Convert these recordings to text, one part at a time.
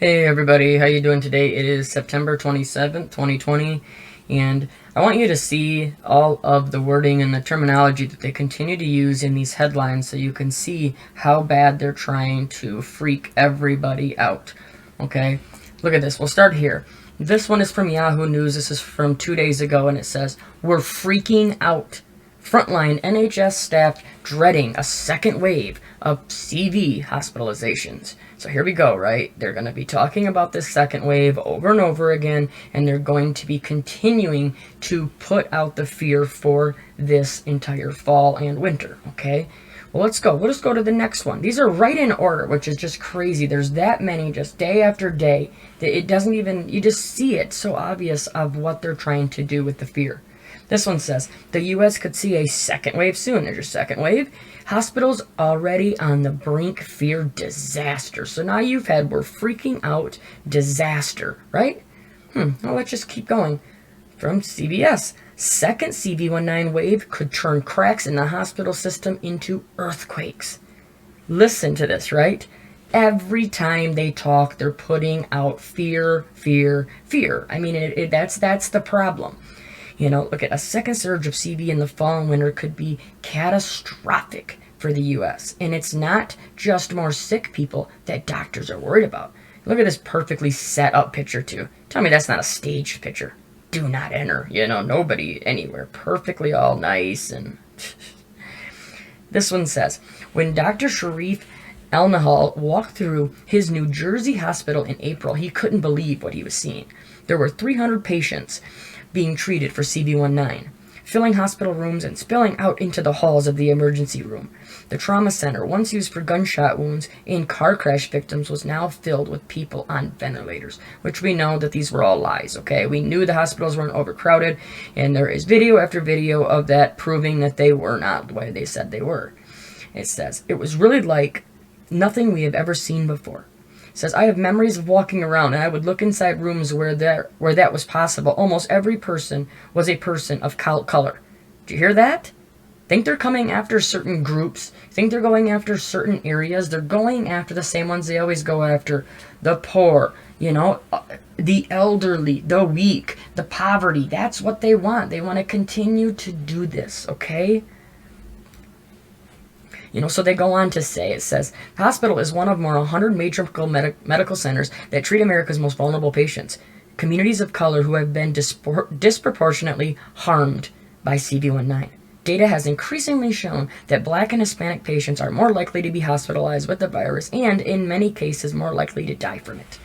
Hey everybody, how you doing today? It is September 27th, 2020, and I want you to see all of the wording and the terminology that they continue to use in these headlines so you can see how bad they're trying to freak everybody out. Okay? Look at this. We'll start here. This one is from Yahoo News. This is from 2 days ago, and it says, "We're freaking out. Frontline NHS staff dreading a second wave of CV hospitalizations." So here we go, right? They're going to be talking about this second wave over and over again, and they're going to be continuing to put out the fear for this entire fall and winter, okay? Well, let's go. We'll just go to the next one. These are right in order, which is just crazy. There's that many just day after day that it doesn't even, you just see it so obvious of what they're trying to do with the fear. This one says, the U.S. could see a second wave soon. There's your second wave. Hospitals already on the brink, fear disaster. So now you've had, we're freaking out, disaster, right? Well, let's just keep going. From CBS, second CV19 wave could turn cracks in the hospital system into earthquakes. Listen to this, right? Every time they talk, they're putting out fear, fear, fear. I mean, that's the problem. You know, look at a second surge of CV in the fall and winter could be catastrophic for the U.S. And it's not just more sick people that doctors are worried about. Look at this perfectly set up picture too. Tell me that's not a staged picture. Do not enter. You know, nobody anywhere. Perfectly all nice and... This one says, when Dr. Sharif El-Nahal walked through his New Jersey hospital in April, he couldn't believe what he was seeing. There were 300 patients being treated for CV19, filling hospital rooms and spilling out into the halls of the emergency room. The trauma center, once used for gunshot wounds and car crash victims, was now filled with people on ventilators, which we know that these were all lies, okay? We knew the hospitals weren't overcrowded, and there is video after video of that proving that they were not the way they said they were. It says, it was really like nothing we have ever seen before. It says, I have memories of walking around, and I would look inside rooms where that was possible. Almost every person was a person of color. Do you hear that? Think they're coming after certain groups? Think they're going after certain areas? They're going after the same ones they always go after. The poor, you know, the elderly, the weak, the poverty. That's what they want. They want to continue to do this, okay? You know, so they go on to say, it says, the hospital is one of more than 100 major medical centers that treat America's most vulnerable patients, communities of color who have been disproportionately harmed by CV19. Data has increasingly shown that Black and Hispanic patients are more likely to be hospitalized with the virus and, in many cases, more likely to die from it.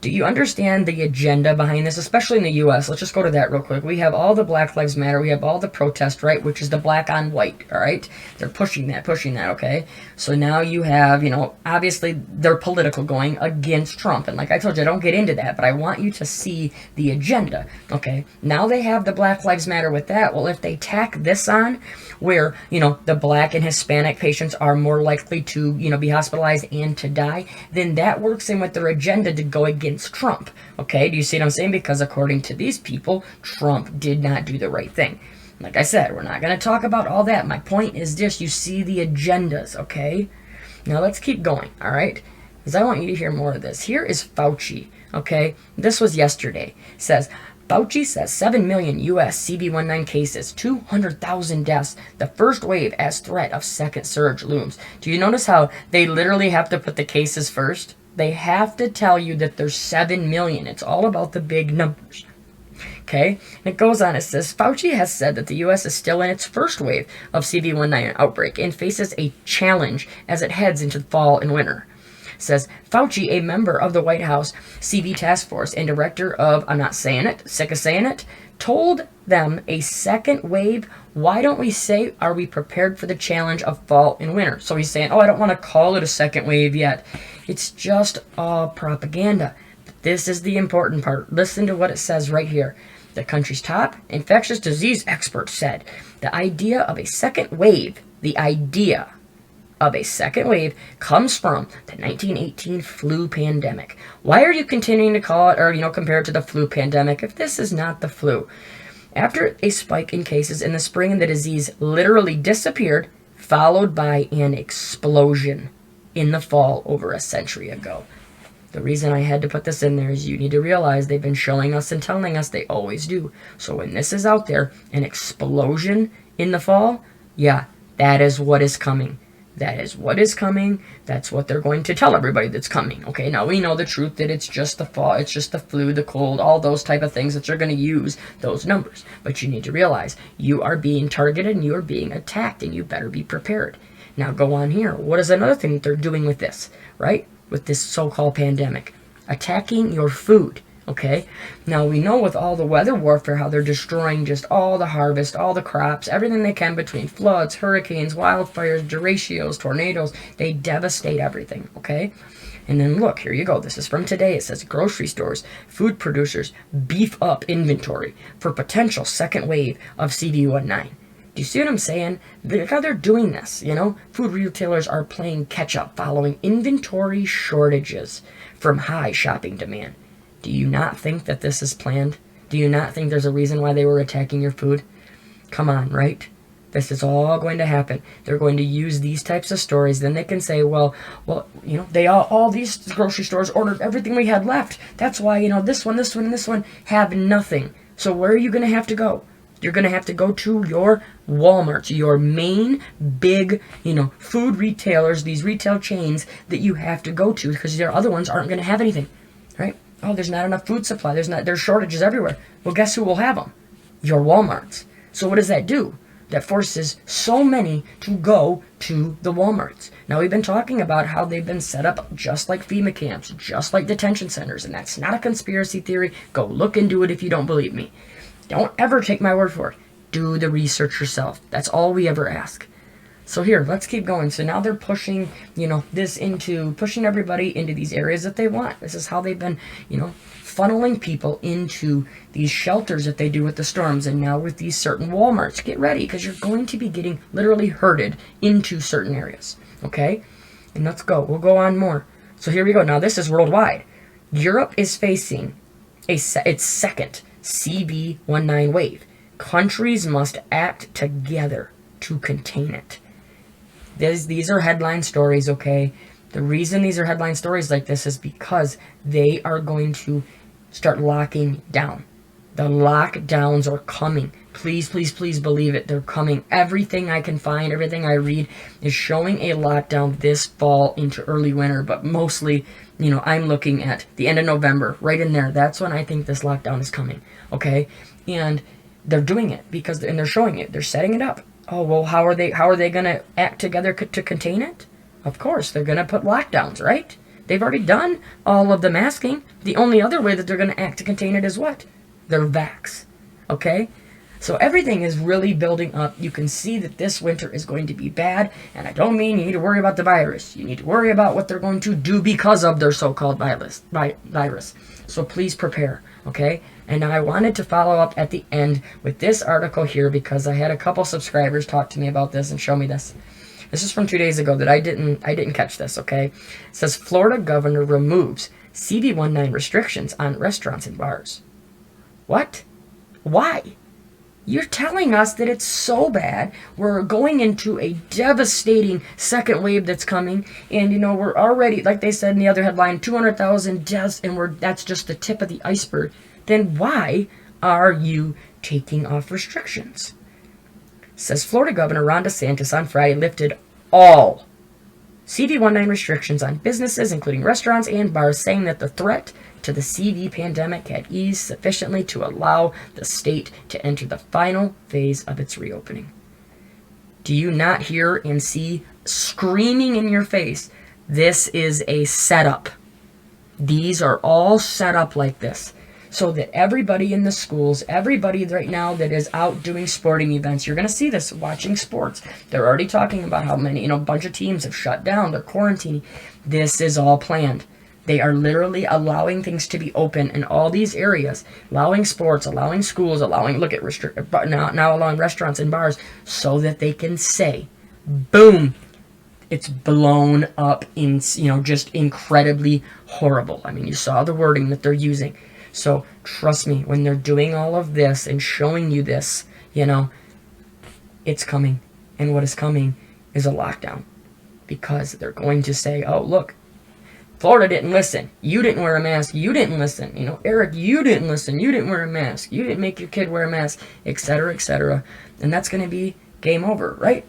Do you understand the agenda behind this, especially in the U.S.? Let's just go to that real quick. We have all the Black Lives Matter. We have all the protest, right, which is the black on white, all right? They're pushing that, okay? So now you have, you know, obviously they're political going against Trump. And like I told you, I don't get into that, but I want you to see the agenda, okay? Now they have the Black Lives Matter with that. Well, if they tack this on where, you know, the Black and Hispanic patients are more likely to, you know, be hospitalized and to die, then that works in with their agenda to go against Trump. Okay, do you see what I'm saying? Because according to these people, Trump did not do the right thing. Like I said, we're not going to talk about all that. My point is this, you see the agendas, okay? Now let's keep going, all right? Because I want you to hear more of this. Here is Fauci, okay? This was yesterday. It says, Fauci says 7 million U.S. CV19 cases, 200,000 deaths, the first wave as threat of second surge looms. Do you notice how they literally have to put the cases first? They have to tell you that there's 7 million. It's all about the big numbers. Okay? And it goes on. It says, Fauci has said that the U.S. is still in its first wave of CV19 outbreak and faces a challenge as it heads into the fall and winter. It says, Fauci, a member of the White House CV task force and director of, I'm not saying it, sick of saying it, told them a second wave. Why don't we say, are we prepared for the challenge of fall and winter? So he's saying, oh, I don't want to call it a second wave yet. It's just all propaganda. But this is the important part. Listen to what it says right here. The country's top infectious disease expert said the idea of a second wave, comes from the 1918 flu pandemic. Why are you continuing to call it, or, you know, compare it to the flu pandemic if this is not the flu? After a spike in cases in the spring, the disease literally disappeared, followed by an explosion in the fall over a century ago. The reason I had to put this in there is you need to realize they've been showing us and telling us, they always do. So when this is out there, an explosion in the fall, yeah, that is what is coming. That is what is coming. That's what they're going to tell everybody that's coming. Okay, now we know the truth that it's just the fall, it's just the flu, the cold, all those type of things that they're going to use those numbers. But you need to realize you are being targeted and you are being attacked, and you better be prepared. Now go on here. What is another thing that they're doing with this, right? With this so-called pandemic? Attacking your food. Okay, now we know with all the weather warfare how they're destroying just all the harvest, all the crops, everything they can, between floods, hurricanes, wildfires, derechos, tornadoes. They devastate everything, okay? And then look, here you go. This is from today. It says grocery stores, food producers beef up inventory for potential second wave of CV19. Do you see what I'm saying? Look how they're doing this, you know? Food retailers are playing catch-up following inventory shortages from high shopping demand. Do you not think that this is planned? Do you not think there's a reason why they were attacking your food? Come on, right? This is all going to happen. They're going to use these types of stories. Then they can say, well, you know, they all these grocery stores ordered everything we had left. That's why, you know, this one, and this one have nothing. So where are you going to have to go? You're going to have to go to your Walmarts, your main big, you know, food retailers, these retail chains that you have to go to, because their other ones aren't going to have anything, right? Oh, there's not enough food supply. There's shortages everywhere. Well, guess who will have them? Your Walmarts. So what does that do? That forces so many to go to the Walmarts. Now, we've been talking about how they've been set up just like FEMA camps, just like detention centers, and that's not a conspiracy theory. Go look into it if you don't believe me. Don't ever take my word for it. Do the research yourself. That's all we ever ask. So here, let's keep going. So now they're pushing, you know, pushing everybody into these areas that they want. This is how they've been, you know, funneling people into these shelters that they do with the storms, and now with these certain Walmarts. Get ready, because you're going to be getting literally herded into certain areas, okay? And let's go. We'll go on more. So here we go. Now this is worldwide. Europe is facing its second CV19 wave. Countries must act together to contain it. These are headline stories, okay? The reason these are headline stories like this is because they are going to start locking down. The lockdowns are coming. Please, please, please believe it. They're coming. Everything I can find, everything I read is showing a lockdown this fall into early winter, but mostly, you know, I'm looking at the end of November, right in there. That's when I think this lockdown is coming, okay? And they're doing it and they're showing it. They're setting it up. Oh, well, how are they going to act together to contain it? Of course, they're going to put lockdowns, right? They've already done all of the masking. The only other way that they're going to act to contain it is what? They're vax, okay? So everything is really building up. You can see that this winter is going to be bad, and I don't mean you need to worry about the virus. You need to worry about what they're going to do because of their so-called virus. So please prepare, okay? And now I wanted to follow up at the end with this article here because I had a couple subscribers talk to me about this and show me this. This is from 2 days ago that I didn't catch this, okay? It says Florida governor removes CV19 restrictions on restaurants and bars. What? Why? You're telling us that it's so bad, we're going into a devastating second wave that's coming, and, you know, we're already, like they said in the other headline, 200,000 deaths, and that's just the tip of the iceberg. Then why are you taking off restrictions? Says Florida Governor Ron DeSantis on Friday lifted all CV19 restrictions on businesses, including restaurants and bars, saying that the threat to the CV pandemic had eased sufficiently to allow the state to enter the final phase of its reopening. Do you not hear and see screaming in your face? This is a setup. These are all set up like this, so that everybody in the schools, everybody right now that is out doing sporting events, you're going to see this watching sports. They're already talking about how many, a bunch of teams have shut down. They're quarantining. This is all planned. They are literally allowing things to be open in all these areas, allowing sports, allowing schools, allowing, now allowing restaurants and bars, so that they can say, boom, it's blown up in, just incredibly horrible. I mean, you saw the wording that they're using. So trust me, when they're doing all of this and showing you this, it's coming. And what is coming is a lockdown. Because they're going to say, oh, look, Florida didn't listen. You didn't wear a mask. You didn't listen. You know, Eric, you didn't listen. You didn't wear a mask. You didn't make your kid wear a mask, etc., etc. And that's going to be game over, right?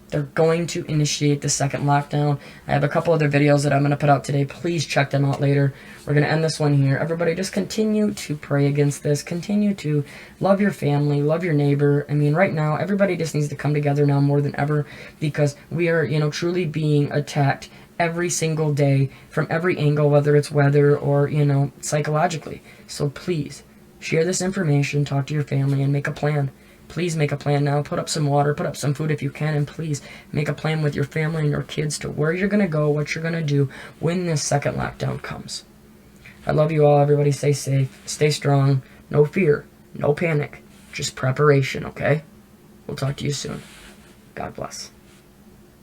They're going to initiate the second lockdown. I have a couple other videos that I'm going to put out today. Please check them out later. We're going to end this one here. Everybody just continue to pray against this. Continue to love your family, love your neighbor. I mean, right now, everybody just needs to come together now more than ever, because we are, you know, truly being attacked every single day from every angle, whether it's weather or, you know, psychologically. So please, share this information, talk to your family, and make a plan. Please make a plan now. Put up some water, put up some food if you can, and please make a plan with your family and your kids to where you're going to go, what you're going to do when this second lockdown comes. I love you all. Everybody stay safe, stay strong, no fear, no panic, just preparation, okay? We'll talk to you soon. God bless.